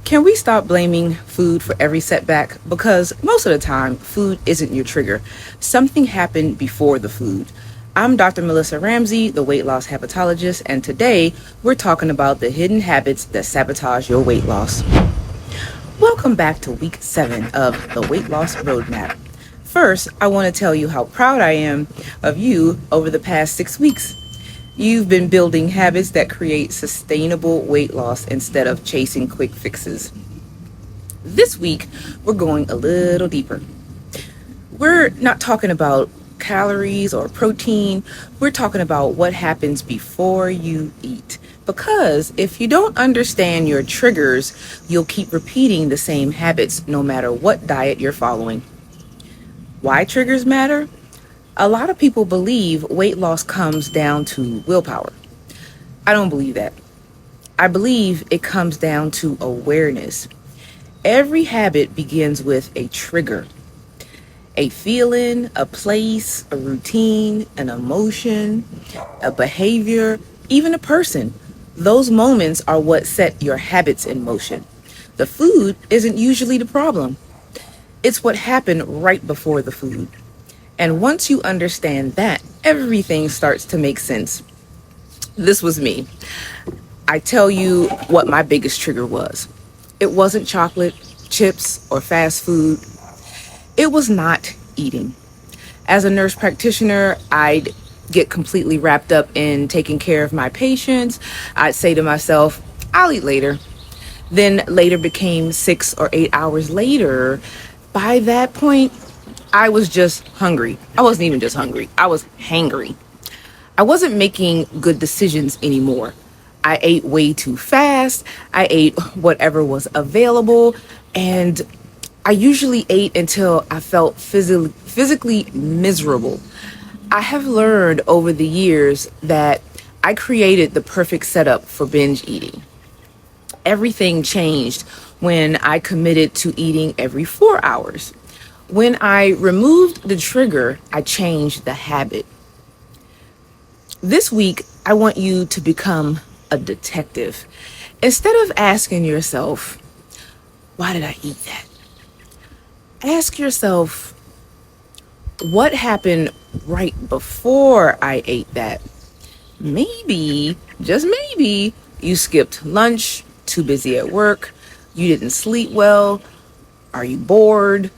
Can we stop blaming food for every setback? Because most of the time, food isn't your trigger. Something happened before the food. I'm Dr. Melissa Ramsey, the weight loss habitologist, and today we're talking about the hidden habits that sabotage your weight loss. Welcome back to week 7 of the Weight Loss Roadmap. First, I want to tell you how proud I am of you over the past 6 weeks. You've been building habits that create sustainable weight loss instead of chasing quick fixes. This week, we're going a little deeper. We're not talking about calories or protein. We're talking about what happens before you eat. Because if you don't understand your triggers, you'll keep repeating the same habits no matter what diet you're following. Why triggers matter? A lot of people believe weight loss comes down to willpower. I don't believe that. I believe it comes down to awareness. Every habit begins with a trigger. A feeling, a place, a routine, an emotion, a behavior, even a person. Those moments are what set your habits in motion. The food isn't usually the problem. It's what happened right before the food. And once you understand that, everything starts to make sense. This was me. I tell you what my biggest trigger was. It wasn't chocolate, chips, or fast food. It was not eating. As a nurse practitioner, I'd get completely wrapped up in taking care of my patients. I'd say to myself, I'll eat later. Then later became 6 or 8 hours later. By that point, I was just hungry. I wasn't even just hungry. I was hangry. I wasn't making good decisions anymore. I ate way too fast. I ate whatever was available. And I usually ate until I felt physically miserable. I have learned over the years that I created the perfect setup for binge eating. Everything changed when I committed to eating every 4 hours. When I removed the trigger, I changed the habit. This week, I want you to become a detective. Instead of asking yourself, why did I eat that? Ask yourself, what happened right before I ate that? Maybe, just maybe, you skipped lunch, too busy at work, you didn't sleep well, are you bored?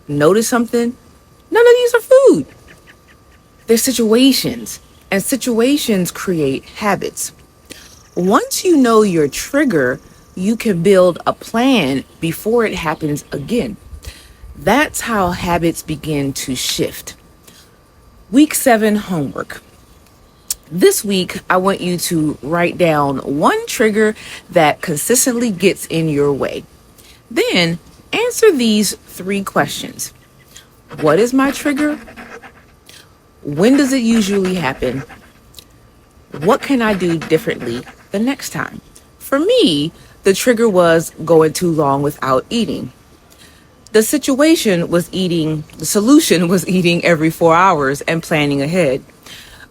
Notice something? None of these are food. They're situations, and situations create habits. Once you know your trigger, you can build a plan before it happens again. That's how habits begin to shift. Week 7 homework. This week, I want you to write down one trigger that consistently gets in your way. Then answer these 3 questions. What is my trigger? When does it usually happen? What can I do differently the next time? For me, the trigger was going too long without eating. The solution was eating every 4 hours and planning ahead.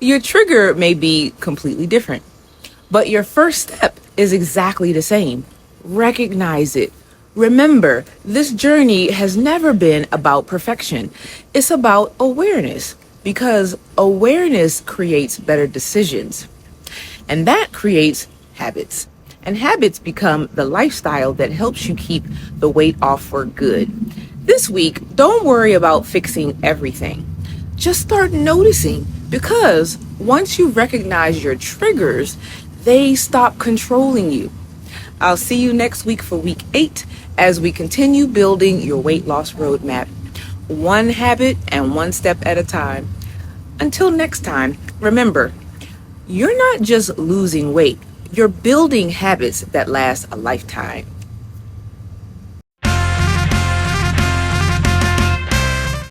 Your trigger may be completely different, but your first step is exactly the same. Recognize it. Remember, this journey has never been about perfection. It's about awareness, because awareness creates better decisions. And that creates habits. And habits become the lifestyle that helps you keep the weight off for good. This week, don't worry about fixing everything. Just start noticing, because once you recognize your triggers, they stop controlling you. I'll see you next week for week 8 as we continue building your weight loss roadmap, one habit and one step at a time. Until next time, remember, you're not just losing weight, you're building habits that last a lifetime.